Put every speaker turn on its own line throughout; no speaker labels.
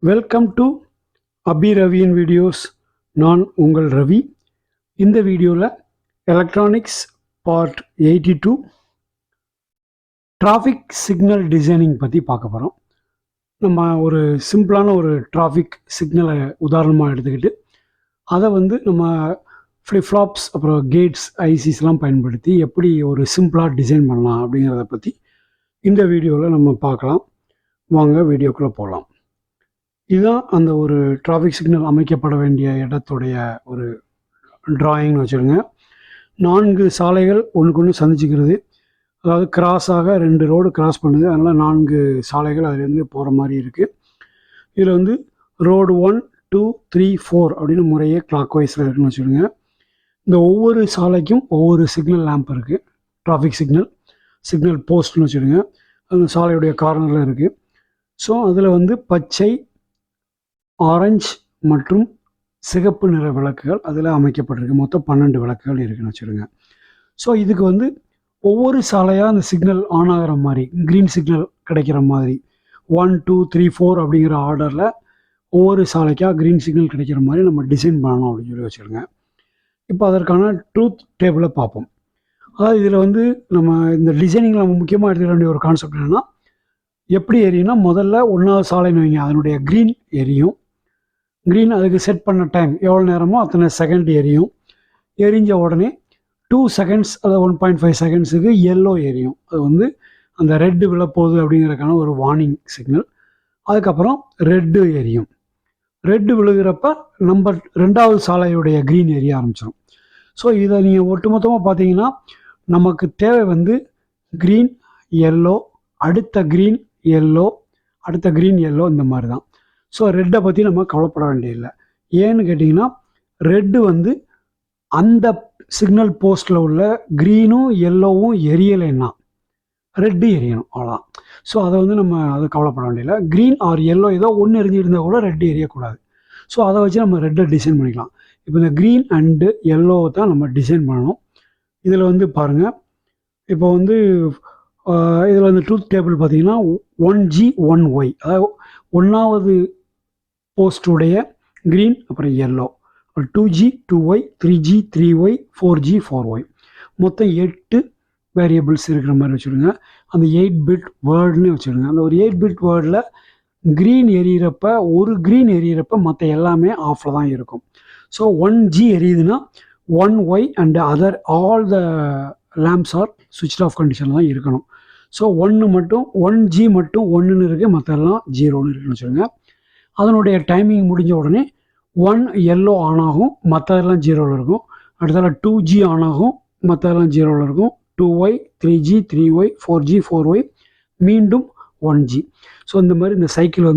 Welcome to Abhi ரவியின் videos. நான் உங்கள் ரவி. இந்த வீடியோவில் electronics part 82 traffic signal designing பற்றி பார்க்க போகிறோம். நம்ம ஒரு சிம்பிளான ஒரு டிராஃபிக் சிக்னலை உதாரணமாக எடுத்துக்கிட்டு அதை நம்ம ஃப்ளிப்ஃப்ளாப்ஸ் அப்புறம் கேட்ஸ் ஐசிஸ்லாம் பயன்படுத்தி எப்படி ஒரு சிம்பிளாக டிசைன் பண்ணலாம் அப்படிங்கிறத பற்றி இந்த வீடியோவில் நம்ம பார்க்கலாம். வாங்க வீடியோக்குள்ளே போகலாம். இதுதான் அந்த ஒரு டிராஃபிக் சிக்னல் அமைக்கப்பட வேண்டிய இடத்துடைய ஒரு டிராயிங்னு வச்சுருங்க. 4 சாலைகள் ஒன்றுக்கு ஒன்று சந்திச்சுக்கிறது, அதாவது கிராஸாக 2 ரோடு கிராஸ் பண்ணுது. அதனால் 4 சாலைகள் அதுலேருந்து போகிற மாதிரி இருக்குது. இதில் ரோடு 1, 2, 3, 4 அப்படின்னு முறையே கிளாக் வைஸில் இருக்குன்னு வச்சுருங்க. இந்த ஒவ்வொரு சாலைக்கும் ஒவ்வொரு சிக்னல் லேம்ப் இருக்குது. டிராஃபிக் சிக்னல் போஸ்ட்னு வச்சுருங்க. அந்த சாலையுடைய கார்னரில் இருக்குது. ஸோ அதில் பச்சை, ஆரஞ்சு மற்றும் சிகப்பு நிற விளக்குகள் அதில் அமைக்கப்பட்டிருக்கு. மொத்தம் 12 விளக்குகள் இருக்குன்னு வச்சுருங்க. ஸோ இதுக்கு ஒவ்வொரு சாலையாக அந்த சிக்னல் ஆன் ஆகிற மாதிரி, க்ரீன் சிக்னல் கிடைக்கிற மாதிரி 1, 2, 3, 4 அப்படிங்கிற ஆர்டரில் ஒவ்வொரு சாலைக்காக க்ரீன் சிக்னல் கிடைக்கிற மாதிரி நம்ம டிசைன் பண்ணணும் அப்படின்னு சொல்லி வச்சுருங்க. இப்போ அதற்கான ட்ரூத் டேபிளை பார்ப்போம். அதாவது இதில் நம்ம இந்த டிசைனிங்கில் நம்ம முக்கியமாக எடுத்துக்க வேண்டிய ஒரு கான்செப்ட் என்னென்னா, எப்படி எரியும்னா, முதல்ல 1வது சாலைன்னு வைங்க, அதனுடைய க்ரீன் எரியும். க்ரீன் அதுக்கு செட் பண்ண டைம் எவ்வளோ நேரமோ அத்தனை செகண்ட் எரியும். எரிஞ்ச உடனே 2 செகண்ட்ஸ் அதாவது 1.5 செகண்ட்ஸுக்கு எல்லோ எரியும். அது அந்த ரெட்டு விழப்போகுது அப்படிங்கிறதுக்கான ஒரு வார்னிங் சிக்னல். அதுக்கப்புறம் ரெட்டு எரியும். ரெட்டு விழுகிறப்ப நம்பர் 2வது சாலையுடைய க்ரீன் எரிய ஆரம்பிச்சிடும். ஸோ இதை நீங்கள் ஒட்டுமொத்தமாக பார்த்தீங்கன்னா, நமக்கு தேவை க்ரீன், எல்லோ, அடுத்த க்ரீன், எல்லோ, அடுத்த க்ரீன், எல்லோ, இந்த மாதிரி தான். ஸோ ரெட்டை பற்றி நம்ம கவலைப்பட வேண்டியதில்லை. ஏன்னு கேட்டிங்கன்னா, ரெட்டு அந்த சிக்னல் போஸ்ட்டில் உள்ள க்ரீனும் எல்லோவும் எரியலைன்னா ரெட்டு எரியணும், அவ்வளோதான். ஸோ அதை நம்ம கவலைப்பட வேண்டியதில்லை. க்ரீன் ஆர் எல்லோ ஏதோ ஒன்று எரிஞ்சிருந்தால் கூட ரெட்டு எரியக்கூடாது. ஸோ அதை வச்சு நம்ம ரெட்டை டிசைன் பண்ணிக்கலாம். இப்போ இந்த க்ரீன் அண்டு எல்லோவை தான் நம்ம டிசைன் பண்ணணும். இதில் பாருங்கள், இப்போ இதில் ட்ரூத் டேபிள் பார்த்தீங்கன்னா 1G 1Y, அதாவது 1வது போஸ்டுடைய க்ரீன் அப்புறம் yellow, 2G 2Y, 3G 3Y, 4G 4Y, மொத்தம் 8 வேரியபிள்ஸ் இருக்கிற மாதிரி வச்சுருங்க. அந்த 8 பிட் வேர்டுன்னு வச்சுருங்க. அந்த ஒரு 8 பிட் வேர்டில் க்ரீன் எரியிறப்ப, ஒரு க்ரீன் எரியிறப்ப மற்ற எல்லாமே ஆஃபில் தான் இருக்கும். ஸோ 1G எரியுதுன்னா 1Y and other all the lamps are சுவிட்ச் ஆஃப் கண்டிஷனில் தான் இருக்கணும். ஸோ 1G மட்டும் 1ன்னு இருக்குது, மற்ற எல்லாம் 0ன்னு இருக்குன்னு வச்சுருங்க. அதனுடைய டைமிங் முடிஞ்ச உடனே 1 எல்லோ ஆன் ஆகும், மற்றதெல்லாம் 0வில் இருக்கும். அடுத்தால 2G ஆன் ஆகும், மற்றதெல்லாம் 0வில் இருக்கும். 2Y, 3G 3Y, 4G 4Y, மீண்டும் 1G. ஸோ இந்த மாதிரி இந்த சைக்கிள்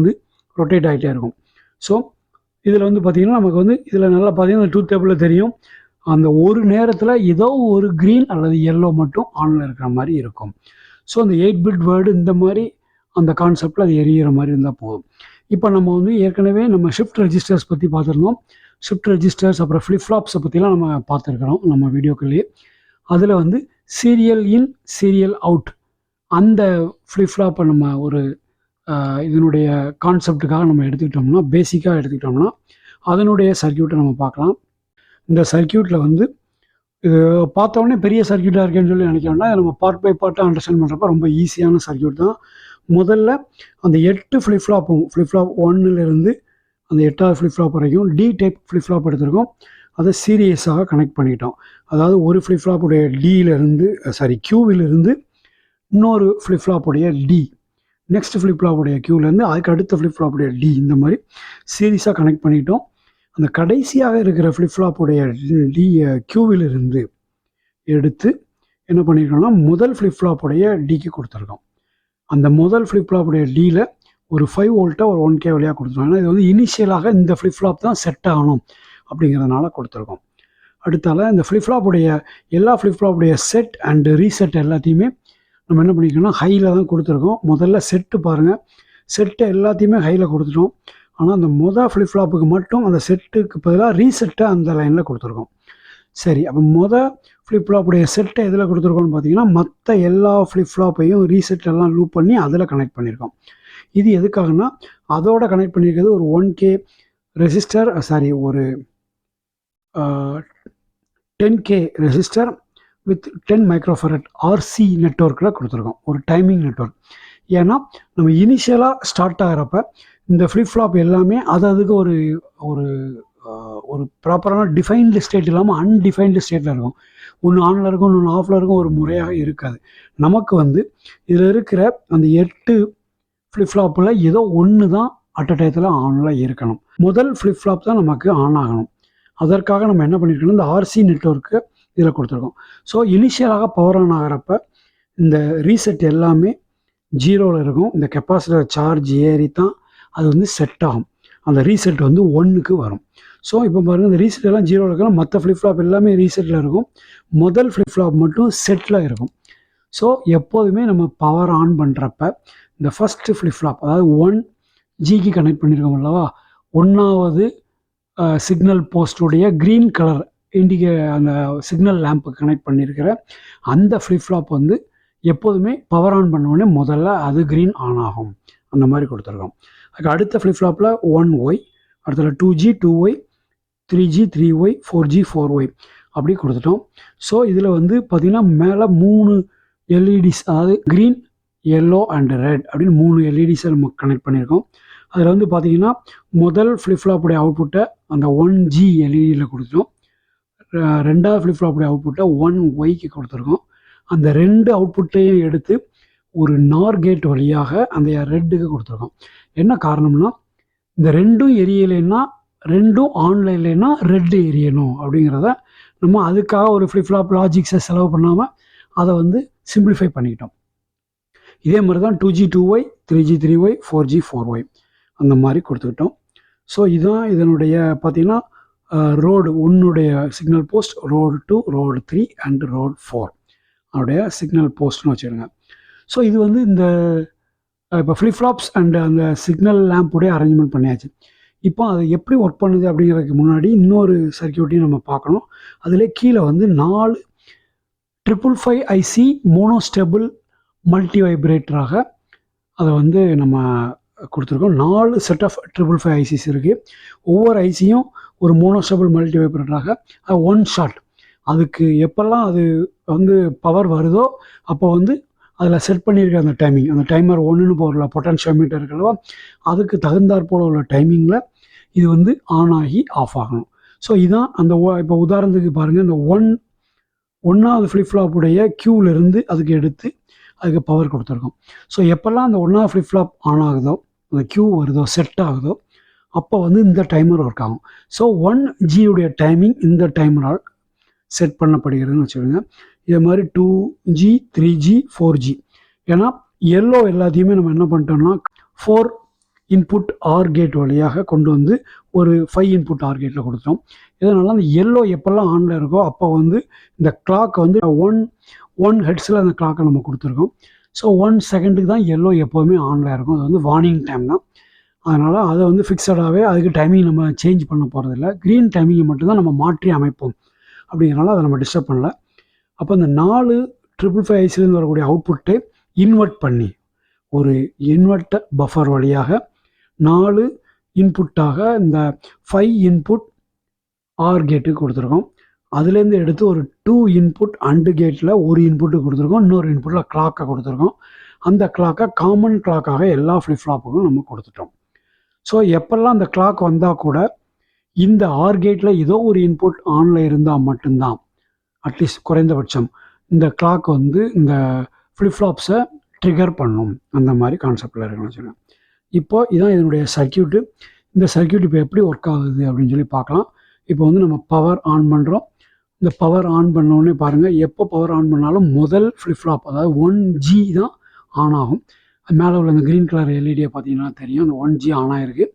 ரொட்டேட் ஆகிட்டே இருக்கும். ஸோ இதில் பார்த்திங்கன்னா, நமக்கு இதில் நல்லா பார்த்திங்கன்னா ட்ரூத் டேபிளில் தெரியும், அந்த ஒரு நேரத்தில் ஏதோ ஒரு க்ரீன் அல்லது எல்லோ மட்டும் ஆனில் இருக்கிற மாதிரி இருக்கும். ஸோ அந்த 8 பிட் வேர்டு இந்த மாதிரி அந்த கான்செப்டில் அது எரியிற மாதிரி இருந்தால் போதும். இப்போ நம்ம ஏற்கனவே நம்ம ஷிஃப்ட் ரெஜிஸ்டர்ஸ் பற்றி பார்த்துருந்தோம். ஷிஃப்ட் ரெஜிஸ்டர்ஸ் அப்புறம் ஃப்ளிப்ஃப்ளாப்ஸை பற்றிலாம் நம்ம பார்த்துருக்குறோம் நம்ம வீடியோக்குள்ளேயே. அதில் சீரியல் இன் சீரியல் அவுட் அந்த ஃப்ளிப்ஃப்ளாப்பை நம்ம ஒரு இதனுடைய கான்செப்டுக்காக நம்ம எடுத்துக்கிட்டோம்னா, பேசிக்காக எடுத்துக்கிட்டோம்னா அதனுடைய சர்க்கியூட்டை நம்ம பார்க்கலாம். இந்த சர்க்கியூட்டில் இது பார்த்தோன்னே பெரிய சர்க்கியூட்டாக இருக்கேன்னு சொல்லி நினைக்க வேண்டாம். நம்ம பார்ட் பை பார்ட்டாக அண்டர்ஸ்டாண்ட் பண்ணுறப்ப ரொம்ப ஈஸியான சர்க்கியூட் தான். முதல்ல அந்த 8 ஃப்ளிப்ஃப்ளாப் 1லேருந்து அந்த 8வது ஃப்ளிப்ஃப்ளாப் வரைக்கும் டி டைப் ஃப்ளிப்ஃப்ளாப் எடுத்திருக்கோம். அதை சீரியஸாக கனெக்ட் பண்ணிட்டோம். அதாவது ஒரு ஃப்ளிப்ஃப்ளாப்புடைய கியூவிலிருந்து இன்னொரு ஃப்ளிப்ஃப்ளாப்புடைய டி, நெக்ஸ்ட் ஃப்ளிப்ஃப்ளாப்புடைய கியூவிலேருந்து அதுக்கு அடுத்த ஃப்ளிப்ஃப்ளாப்புடைய டி, இந்த மாதிரி சீரியஸாக கனெக்ட் பண்ணிட்டோம். அந்த கடைசியாக இருக்கிற ஃப்ளிப்ஃப்ளாப்புடைய கியூவிலிருந்து எடுத்து என்ன பண்ணியிருக்கோம்னா, முதல் ஃப்ளிப்ஃப்ளாப்புடைய டிக்கு கொடுத்துருக்கோம். அந்த முதல் ஃப்ளிப்ஃப்ளாப்புடைய டியில் ஒரு 5 வோல்ட்டை ஒரு 1K வழியாக கொடுத்துருக்கோம். ஏன்னா இது இனிஷியலாக இந்த ஃப்ளிப்ஃப்ளாப் தான் செட் ஆகணும் அப்படிங்கிறதுனால கொடுத்துருக்கோம். அடுத்தால இந்த எல்லா ஃப்ளிப்ஃப்ளாப்புடைய செட் அண்டு ரீசெட் எல்லாத்தையுமே நம்ம என்ன பண்ணியிருக்கோம்னா ஹையில் தான் கொடுத்துருக்கோம். முதல்ல செட்டு பாருங்கள், செட்டை எல்லாத்தையுமே ஹையில் கொடுத்துட்டோம். ஆனால் அந்த ஃப்ளிப்ஃப்ளாப்புக்கு மட்டும் அந்த செட்டுக்கு பதிலாக ரீசெட்டை அந்த லைனில் கொடுத்துருக்கோம். சரி, அப்போ ஃப்ளிப் ஃப்ளாப்புடைய செட்டை எதில் கொடுத்துருக்கோம்னு பார்த்தீங்கன்னா, மற்ற எல்லா ஃப்ளிப் ஃப்ளாப்பையும் ரீசெட் எல்லாம் லூப் பண்ணி அதில் கனெக்ட் பண்ணியிருக்கோம். இது எதுக்காகனா, அதோட கனெக்ட் பண்ணியிருக்கிறது ஒரு 1K ரெசிஸ்டர், ஒரு 10K resistor with 10 microfarad RC நெட்வொர்க்கில் கொடுத்துருக்கோம். ஒரு டைமிங் நெட்வொர்க். ஏன்னா நம்ம இனிஷியலாக ஸ்டார்ட் ஆகிறப்ப இந்த ஃப்ளிப் ஃப்ளாப் எல்லாமே அதுக்கு ஒரு ஒரு ஒரு ப்ராப்பரான டிஃபைன்டு ஸ்டேட் இல்லாமல் அன்டிஃபைன்டு ஸ்டேட்டில் இருக்கும். ஒன்று ஆனில் இருக்கும், ஒன்று ஆஃபில் இருக்கும், ஒரு முறையாக இருக்காது. நமக்கு வந்து இதில் இருக்கிற அந்த 8 ஃப்ளிப் ஃப்ளாப்பில் ஏதோ ஒன்று தான் அட் அ டயத்தில் ஆனில் இருக்கணும். முதல் ஃப்ளிப் ஃப்ளாப் தான் நமக்கு ஆன் ஆகணும். அதற்காக நம்ம என்ன பண்ணியிருக்கோம், இந்த ஆர்சி நெட்வொர்க்கு இதில் கொடுத்துருக்கோம். ஸோ இனிஷியலாக பவர் ஆன் ஆகிறப்ப இந்த ரீசெட் எல்லாமே 0ல் இருக்கும். இந்த கெப்பாசிட்டர் சார்ஜ் ஏறி தான் அது வந்து செட் ஆகும். அந்த ரீசெட் வந்து 1க்கு வரும். ஸோ இப்போ பாருங்கள், இந்த ரீசெட் எல்லாம் 0ல் இருக்கலாம், மற்ற ஃப்ளிப் ஃப்ளாப் எல்லாமே ரீசெட்டில் இருக்கும். முதல் ஃப்ளிப் ஃப்ளாப் மட்டும் செட்டில் இருக்கும். ஸோ எப்போதுமே நம்ம பவர் ஆன் பண்ணுறப்ப இந்த ஃபஸ்ட்டு ஃப்ளிப் ஃப்ளாப், அதாவது 1Gக்கு கனெக்ட் பண்ணியிருக்கோம் அல்லவா, 1வது சிக்னல் போஸ்ட்டுடைய க்ரீன் கலர் அந்த சிக்னல் லேம்புக்கு கனெக்ட் பண்ணியிருக்கிற அந்த ஃப்ளிப் ஃப்ளாப் வந்து எப்போதுமே பவர் ஆன் பண்ணோடனே முதல்ல அது க்ரீன் ஆன் ஆகும். அந்த மாதிரி கொடுத்துருக்கோம். அதுக்கு அடுத்த ஃப்ளிப் ஃப்ளாப்பில் 1Y, அடுத்தது 2G 2Y, 3G 3Y, 4G 4Y அப்படி கொடுத்துட்டோம். ஸோ இதில் வந்து பார்த்திங்கன்னா மேலே 3 எல்இடிஸ், அதாவது க்ரீன், எல்லோ அண்ட் ரெட் அப்படின்னு 3 எல்இடிஸை நம்ம கனெக்ட் பண்ணியிருக்கோம். அதில் வந்து பார்த்திங்கன்னா முதல் ஃப்ளிப் ஃப்ளாப்புடைய அவுட்புட்டை அந்த 1G எல்இடியில் கொடுத்துட்டோம். ரெண்டாவது ஃப்ளிப் ஃப்ளாப்புடைய அவுட்புட்டை 1Yக்கு கொடுத்துருக்கோம். அந்த 2 அவுட்புட்டையும் எடுத்து ஒரு நார் கேட் வழியாக அந்த ரெட்டுக்கு கொடுத்துருக்கோம். என்ன காரணம்னா, இந்த ரெண்டும் எரியலைன்னா, ரெண்டும் ஆன்லைன் இல்லைன்னா ரெட்டு எரியணும் அப்படிங்கிறத நம்ம அதுக்காக ஒரு ஃப்ளிப் ஃப்ளாப் லாஜிக்ஸை செலவு பண்ணாமல் அதை வந்து சிம்பிளிஃபை பண்ணிக்கிட்டோம். இதே மாதிரி தான் 2G 2Y, 3G 3Y, 4G 4Y அந்த மாதிரி கொடுத்துக்கிட்டோம். ஸோ இதுதான் இதனுடைய பார்த்திங்கன்னா ரோடு 1உடைய signal post, road 2, road 3 and road 4 அவருடைய சிக்னல் போஸ்ட்னு வச்சுருங்க. ஸோ இது வந்து இந்த இப்போ ஃப்ளிப் ஃப்ளாப்ஸ் அண்ட் அந்த சிக்னல் லேம்புடைய அரேஞ்ச்மெண்ட் பண்ணியாச்சு. இப்போ அது எப்படி ஒர்க் பண்ணுது அப்படிங்கிறதுக்கு முன்னாடி இன்னொரு சர்க்கியூட்டையும் நம்ம பார்க்கணும். அதிலே கீழே வந்து 4 555 ஐசி மோனோஸ்டேபிள் மல்டி வைப்ரேட்டராக அதை வந்து நம்ம கொடுத்துருக்கோம். 4 செட் ஆஃப் 555 ஐசிஸ் இருக்குது. ஒவ்வொரு ஐசியும் ஒரு மோனோஸ்டேபிள் மல்டி வைப்ரேட்டராக ஒன் ஷாட். அதுக்கு எப்போல்லாம் அது வந்து பவர் வருதோ அப்போ வந்து அதில் செட் பண்ணியிருக்க அந்த டைமிங், அந்த டைமர் 1ன்னு போகல பொட்டன்ஷியோமீட்டர் இருக்குல்லவா, அதுக்கு தகுந்தாற் போல் உள்ள டைமிங்கில் இது வந்து ஆன் ஆகி ஆஃப் ஆகணும். ஸோ இதுதான் அந்த இப்போ உதாரணத்துக்கு பாருங்கள், இந்த 1வது ஃப்ளிப் ஃப்ளாப்புடைய க்யூவிலேருந்து அதுக்கு எடுத்து அதுக்கு பவர் கொடுத்துருக்கோம். ஸோ எப்போல்லாம் அந்த 1வது ஃப்ளிப் ஃப்ளாப் ஆன் ஆகுதோ, அந்த க்யூ வருதோ, செட் ஆகுதோ, அப்போ வந்து இந்த டைமர் ஒர்க் ஆகும். ஸோ 1Gயுடைய டைமிங் இந்த டைமரால் செட் பண்ணப்படுகிறதுன்னு வச்சுக்கோங்க. இதே மாதிரி 2G 3G 4G. ஏன்னா எல்லோ எல்லாத்தையுமே நம்ம என்ன பண்ணிட்டோம்னா 4 இன்புட் ஆர் கேட் வழியாக கொண்டு வந்து ஒரு 5 இன்புட் ஆர் கேட்டில் கொடுத்தோம். இதனால் அந்த எல்லோ எப்போல்லாம் ஆனில் இருக்கோ அப்போ வந்து இந்த கிளாக் வந்து 1 ஹெட்ஸில் அந்த கிளாக்கை நம்ம கொடுத்துருக்கோம். ஸோ 1 செகண்டுக்கு தான் எல்லோ எப்போவுமே ஆனில் இருக்கும். அது வந்து வார்னிங் டைம் தான். அதனால் அதை வந்து ஃபிக்ஸடாகவே அதுக்கு டைமிங் நம்ம சேஞ்ச் பண்ண போகிறதில்ல. க்ரீன் டைமிங்கை மட்டும்தான் நம்ம மாற்றி அமைப்போம். அப்படிங்கிறனால அதை நம்ம டிஸ்டர்ப் பண்ணல. அப்போ இந்த 4 555 ஐசிலேருந்து வரக்கூடிய அவுட்புட்டை இன்வெர்ட் பண்ணி ஒரு இன்வெர்ட்டர் பஃபர் வழியாக 4 இன்புட்டாக இந்த 5 இன்புட் ஆர் கேட்டுக்கு கொடுத்துருக்கோம். அதுலேருந்து எடுத்து ஒரு 2 இன்புட் அண்டு கேட்டில் ஒரு இன்புட்டு கொடுத்துருக்கோம், இன்னொரு இன்புட்டில் கிளாக்கை கொடுத்துருக்கோம். அந்த கிளாக்கை காமன் கிளாக்காக எல்லா ஃப்ளிப் ஃப்ளாப்புக்கும் நம்ம கொடுத்துட்டோம். ஸோ எப்போல்லாம் அந்த கிளாக் வந்தால் கூட இந்த ஆர் கேட்டில் ஏதோ ஒரு இன்புட் ஆனில் இருந்தால் மட்டும்தான், அட்லீஸ்ட் குறைந்தபட்சம் இந்த கிளாக் வந்து இந்த ஃப்ளிப் ஃப்ளாப்ஸை ட்ரிகர் பண்ணும். அந்த மாதிரி கான்செப்டில் இருக்குன்னு வச்சுக்கோங்க. இப்போது இதுதான் இதனுடைய சர்க்கியூட்டு. இந்த சர்க்கியூட் இப்போ எப்படி ஒர்க் ஆகுது அப்படின்னு சொல்லி பார்க்கலாம். இப்போ வந்து நம்ம பவர் ஆன் பண்ணுறோம். இந்த பவர் ஆன் பண்ணோடனே பாருங்கள், எப்போ பவர் ஆன் பண்ணாலும் முதல் ஃப்ளிப் ஃப்ளாப், அதாவது 1G தான் ஆன் ஆகும். அது மேலே உள்ள அந்த க்ரீன் கலர் எல்இடியை பார்த்தீங்கன்னா தெரியும், அந்த 1G ஆன் ஆகிருக்கு.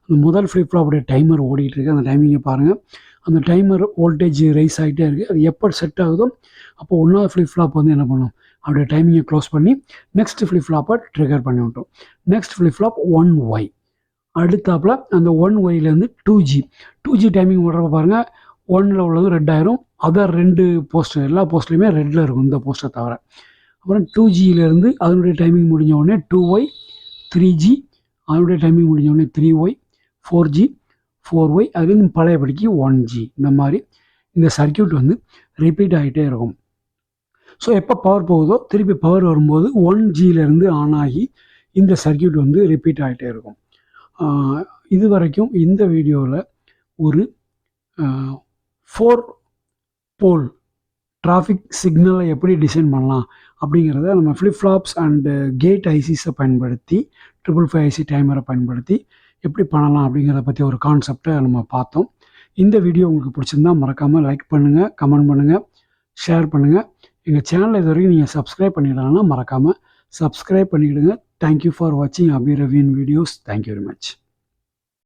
அந்த முதல் ஃப்ளிப் ஃப்ளாப்புடைய டைமர் ஓடிட்டுருக்கு. அந்த டைமிங்கை பாருங்கள். அந்த டைமர் வோல்டேஜ் ரைஸ் ஆகிட்டே இருக்குது. அது எப்போ செட் ஆகுதோ அப்போ 1வது ஃப்ளிப் ஃப்ளாப் வந்து என்ன பண்ணும், அப்படியே டைமிங்கை க்ளோஸ் பண்ணி நெக்ஸ்ட் ஃப்ளிப் ஃப்ளாப்பை ட்ரிகர் பண்ணி விட்டோம். Next flip flop 1Y. அடுத்தாப்பில் அந்த 1Yலேருந்து 2G டைமிங் ஓடுறப்ப பாருங்கள், ஒன்னில் உள்ளது ரெட் ஆயிரும். அதர் 2 போஸ்டர் எல்லா போஸ்ட்லேயுமே ரெட்டில் இருக்கும் இந்த போஸ்டரை தவிர. அப்புறம் 2Gயிலேருந்து அதனுடைய டைமிங் முடிஞ்ச உடனே 2Y, 3G அதனுடைய டைமிங் முடிஞ்ச உடனே 3Y, 4G, 4Y அதுலேருந்து பழையபடிக்கு 1G. இந்த மாதிரி இந்த சர்க்கியூட் வந்து ரிப்பீட் ஆகிட்டே இருக்கும். ஸோ எப்போ பவர் போகுதோ திருப்பி பவர் வரும்போது 1Gயிலேருந்து ஆன் ஆகி இந்த சர்க்கியூட் வந்து ரிப்பீட் ஆகிட்டே இருக்கும். இது வரைக்கும் இந்த வீடியோவில் ஒரு 4 போல் டிராஃபிக் சிக்னலை எப்படி டிசைன் பண்ணலாம் அப்படிங்கிறத நம்ம ஃப்ளிப்ஃப்ளாப்ஸ் அண்டு கேட் ஐசிஸை பயன்படுத்தி 555 ஐசி டைமரை பயன்படுத்தி எப்படி பண்ணலாம் அப்படிங்கிறத பற்றி ஒரு கான்செப்டை நம்ம பார்த்தோம். இந்த வீடியோ உங்களுக்கு பிடிச்சிருந்தா மறக்காமல் லைக் பண்ணுங்கள், கமெண்ட் பண்ணுங்கள், ஷேர் பண்ணுங்கள். எங்கள் சேனலை இது வரைக்கும் நீங்கள் சப்ஸ்கிரைப் பண்ணிடலாம்னா மறக்காமல் சப்ஸ்கிரைப் பண்ணிவிடுங்க. தேங்க்யூ ஃபார் வாட்சிங் அபி ரவின் வீடியோஸ். Thank you very much.